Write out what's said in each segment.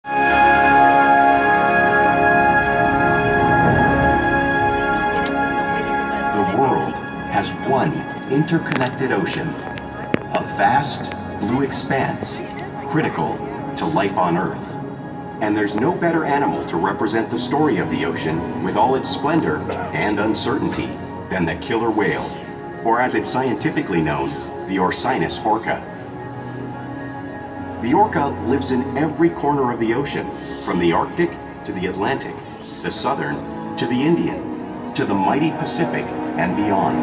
The world has one interconnected ocean, a vast blue expanse critical to life on Earth. And there's no better animal to represent the story of the ocean with all its splendor and uncertainty than the killer whale, or as it's scientifically known, the Orcinus orca. The orca lives in every corner of the ocean, from the Arctic to the Atlantic, the Southern to the Indian, to the mighty Pacific and beyond.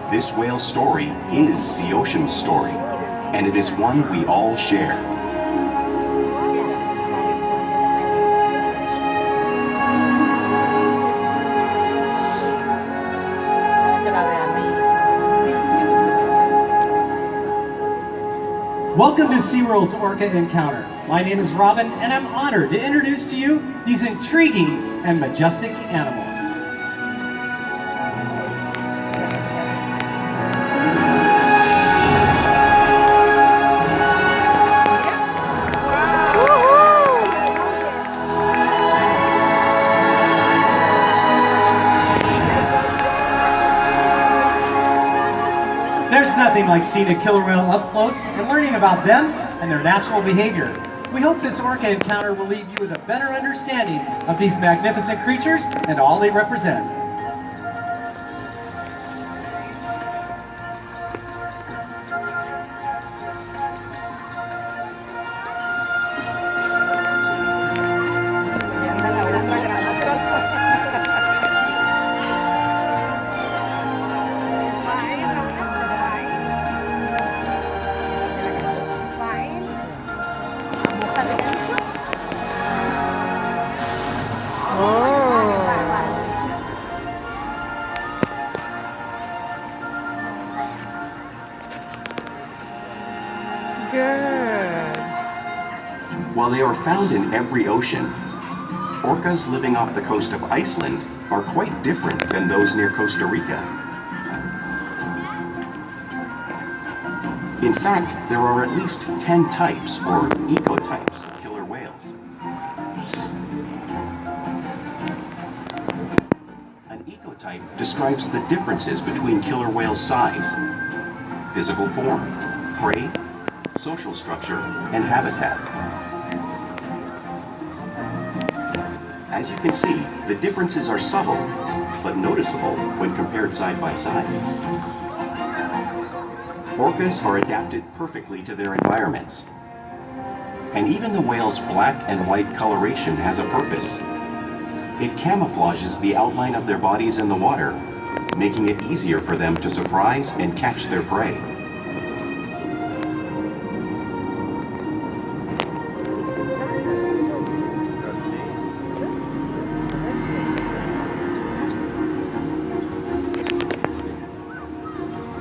This whale's story is the ocean's story, and it is one we all share. Welcome to SeaWorld's Orca Encounter. My name is Robin, and I'm honored to introduce to you these intriguing and majestic animals. There's nothing like seeing a killer whale up close and learning about them and their natural behavior. We hope this Orca encounter will leave you with a better understanding of these magnificent creatures and all they represent. While they are found in every ocean, orcas living off the coast of Iceland are quite different than those near Costa Rica. In fact, there are at least 10 types, or ecotypes, of killer whales. An ecotype describes the differences between killer whales' size, physical form, prey, social structure, and habitat. As you can see, the differences are subtle, but noticeable when compared side by side. Orcas are adapted perfectly to their environments. And even the whale's black and white coloration has a purpose. It camouflages the outline of their bodies in the water, making it easier for them to surprise and catch their prey.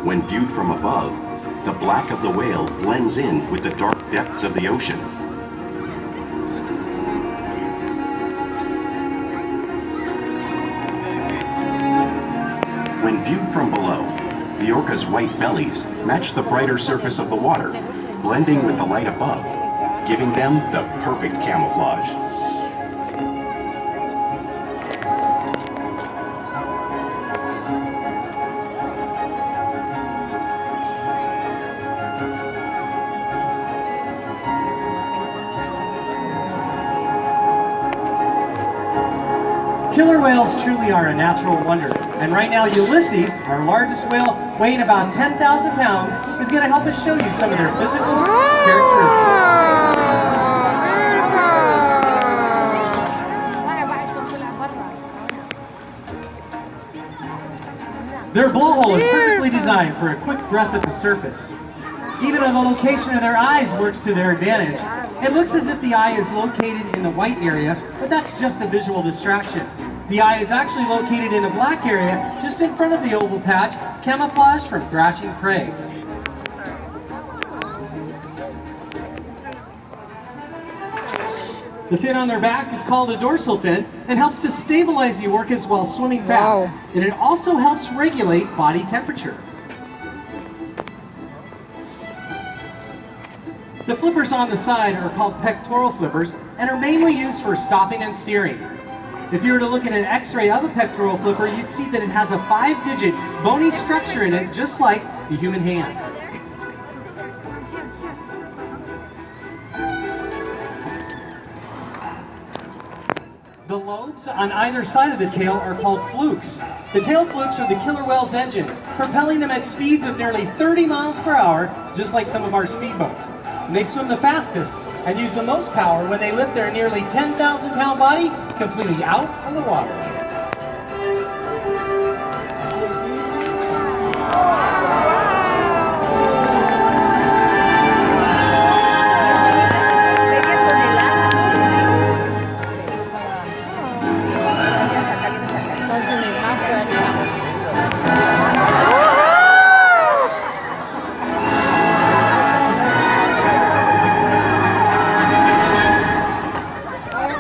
When viewed from above, the black of the whale blends in with the dark depths of the ocean. When viewed from below, the orca's white bellies match the brighter surface of the water, blending with the light above, giving them the perfect camouflage. Killer whales truly are a natural wonder, and right now Ulysses, our largest whale, weighing about 10,000 pounds, is going to help us show you some of their physical characteristics. Their blowhole is perfectly designed for a quick breath at the surface. Even though the location of their eyes works to their advantage, it looks as if the eye is located in the white area, but that's just a visual distraction. The eye is actually located in a black area just in front of the oval patch, camouflaged from thrashing prey. The fin on their back is called a dorsal fin and helps to stabilize the orcas while swimming fast. Wow. And it also helps regulate body temperature. The flippers on the side are called pectoral flippers and are mainly used for stopping and steering. If you were to look at an x-ray of a pectoral flipper, you'd see that it has a 5-digit bony structure in it, just like the human hand. The lobes on either side of the tail are called flukes. The tail flukes are the killer whale's engine, propelling them at speeds of nearly 30 miles per hour, just like some of our speedboats. And they swim the fastest and use the most power when they lift their nearly 10,000-pound body completely out on the water.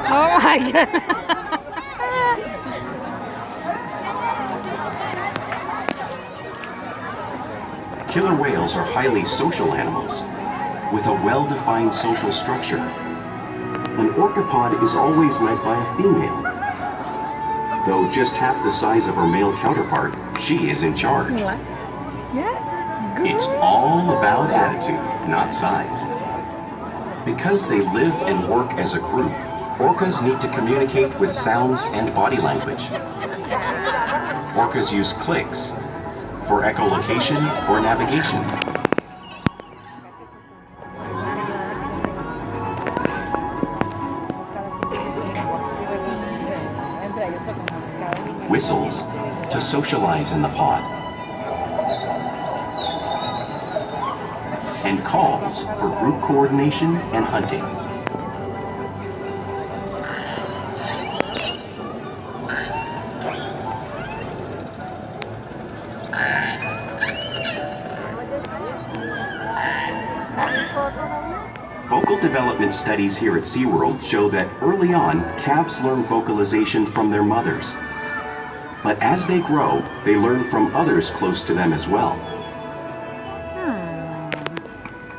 Oh my god. Killer whales are highly social animals with a well-defined social structure. An orcapod is always led by a female. Though just half the size of her male counterpart, she is in charge. What? Yeah. Good. It's all about attitude, not size. Because they live and work as a group, orcas need to communicate with sounds and body language. Orcas use clicks for echolocation or navigation. Whistles to socialize in the pod. And calls for group coordination and hunting. Vocal development studies here at SeaWorld show that early on, calves learn vocalization from their mothers. But as they grow, they learn from others close to them as well.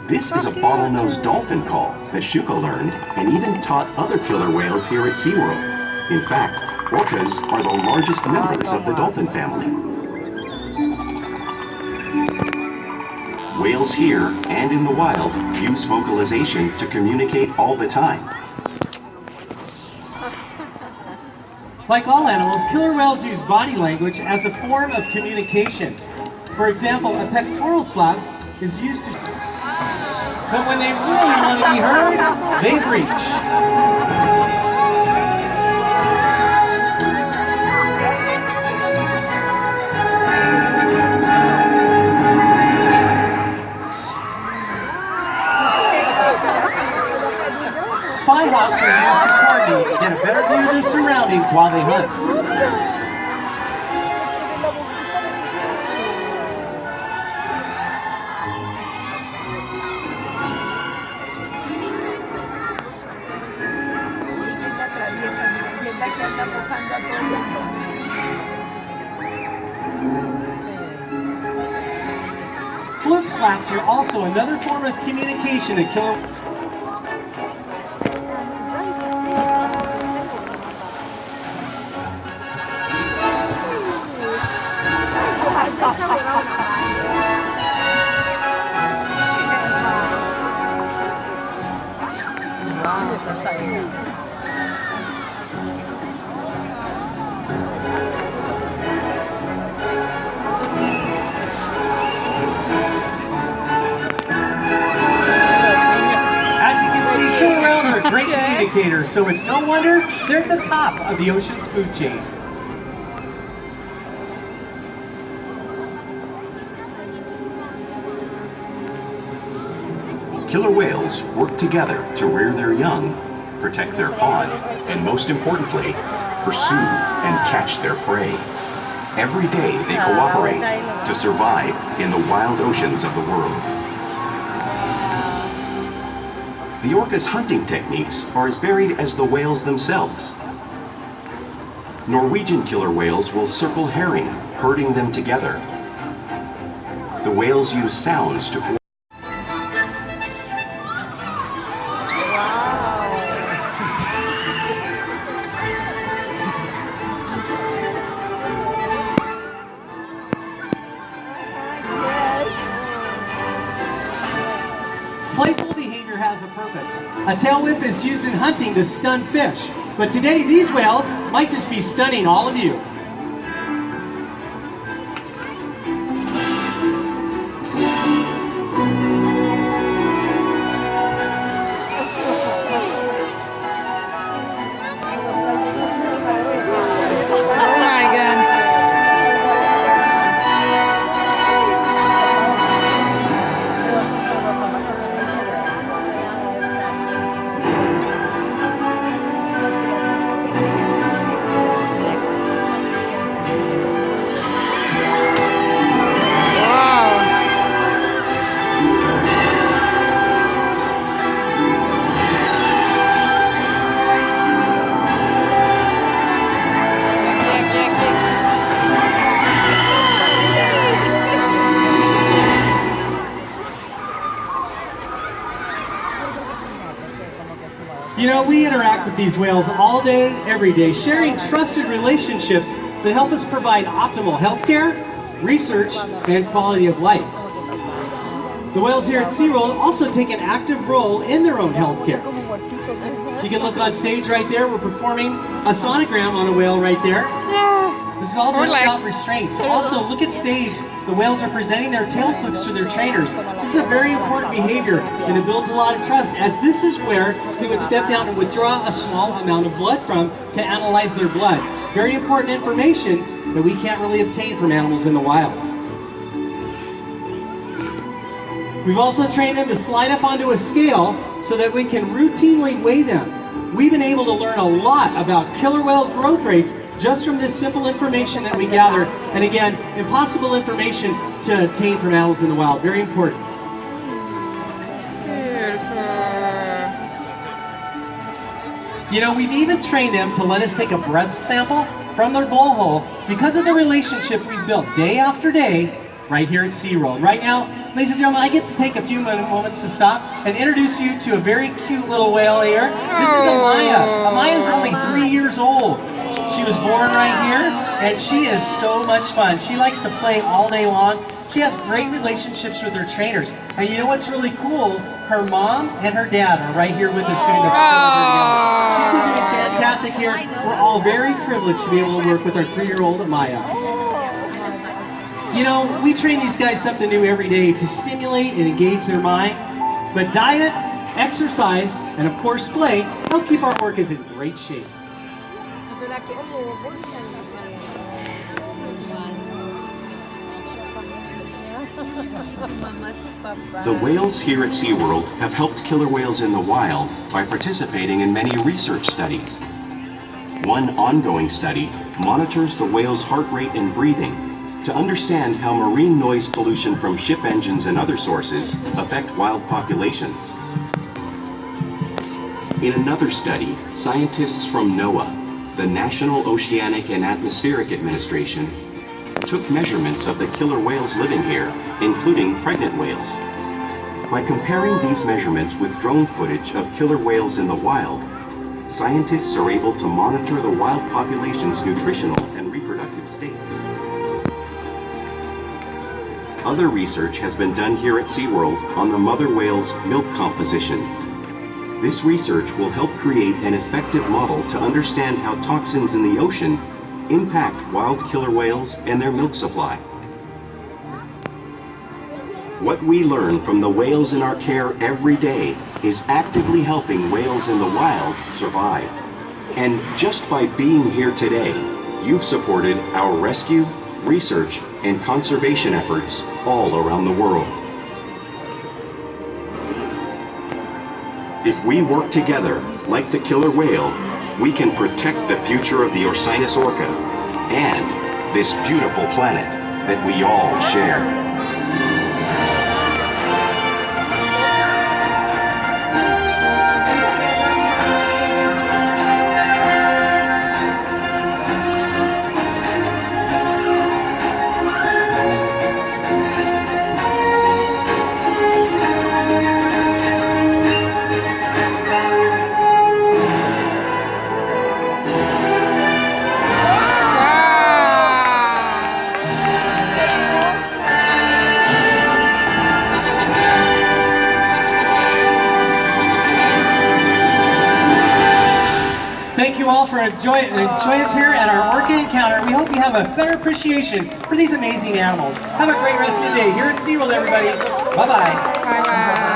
This is a bottlenose dolphin call that Shuka learned and even taught other killer whales here at SeaWorld. In fact, orcas are the largest members of the dolphin family. Whales here and in the wild use vocalization to communicate all the time. Like all animals, killer whales use body language as a form of communication. For example, a pectoral slap is used to... But when they really want to be heard, they breach. Spy hops are used to coordinate and get a better view of their surroundings while they hunt. Fluke slaps are also another form of communication in killer. Great communicators, so it's no wonder they're at the top of the ocean's food chain. Killer whales work together to rear their young, protect their pod, and most importantly, pursue and catch their prey. Every day they cooperate to survive in the wild oceans of the world. The orca's hunting techniques are as varied as the whales themselves. Norwegian killer whales will circle herring, herding them together. The whales use sounds to coordinate. Playful behavior has a purpose. A tail whip is used in hunting to stun fish. But today, these whales might just be stunning all of you. Oh my goodness. Next. Wow. You know, we interact with these whales all day, every day, sharing trusted relationships that help us provide optimal healthcare, research, and quality of life. The whales here at SeaWorld also take an active role in their own healthcare. You can look on stage right there. We're performing a sonogram on a whale right there. This is all done without restraints. Also, look at stage. The whales are presenting their tail flicks to their trainers. This is a very important behavior, and it builds a lot of trust, as this is where we would step down and withdraw a small amount of blood from to analyze their blood. Very important information that we can't really obtain from animals in the wild. We've also trained them to slide up onto a scale so that we can routinely weigh them. We've been able to learn a lot about killer whale growth rates just from this simple information that we gather. And again, impossible information to obtain from animals in the wild. Very important. You know, we've even trained them to let us take a breath sample from their blowhole because of the relationship we've built day after day right here at SeaWorld. Right now, ladies and gentlemen, I get to take a few moments to stop and introduce you to a very cute little whale here. This is Amaya. Amaya's only 3 years old. She was born right here, and she is so much fun. She likes to play all day long. She has great relationships with her trainers. And you know what's really cool? Her mom and her dad are right here with us doing this. She's been doing fantastic here. We're all very privileged to be able to work with our 3-year-old Amaya. You know, we train these guys something new every day to stimulate and engage their mind. But diet, exercise, and of course play help keep our orcas in great shape. The whales here at SeaWorld have helped killer whales in the wild by participating in many research studies. One ongoing study monitors the whale's heart rate and breathing to understand how marine noise pollution from ship engines and other sources affect wild populations. In another study, scientists from NOAA, the National Oceanic and Atmospheric Administration, took measurements of the killer whales living here, including pregnant whales. By comparing these measurements with drone footage of killer whales in the wild, scientists are able to monitor the wild population's nutritional and reproductive states. Other research has been done here at SeaWorld on the mother whale's milk composition. This research will help create an effective model to understand how toxins in the ocean impact wild killer whales and their milk supply. What we learn from the whales in our care every day is actively helping whales in the wild survive. And just by being here today, you've supported our rescue, research, and conservation efforts all around the world. If we work together, like the killer whale, we can protect the future of the Orcinus orca and this beautiful planet that we all share. Thank you all for joining us here at our Orca encounter. We hope you have a better appreciation for these amazing animals. Have a great rest of the day here at SeaWorld, everybody. Bye-bye. Bye-bye.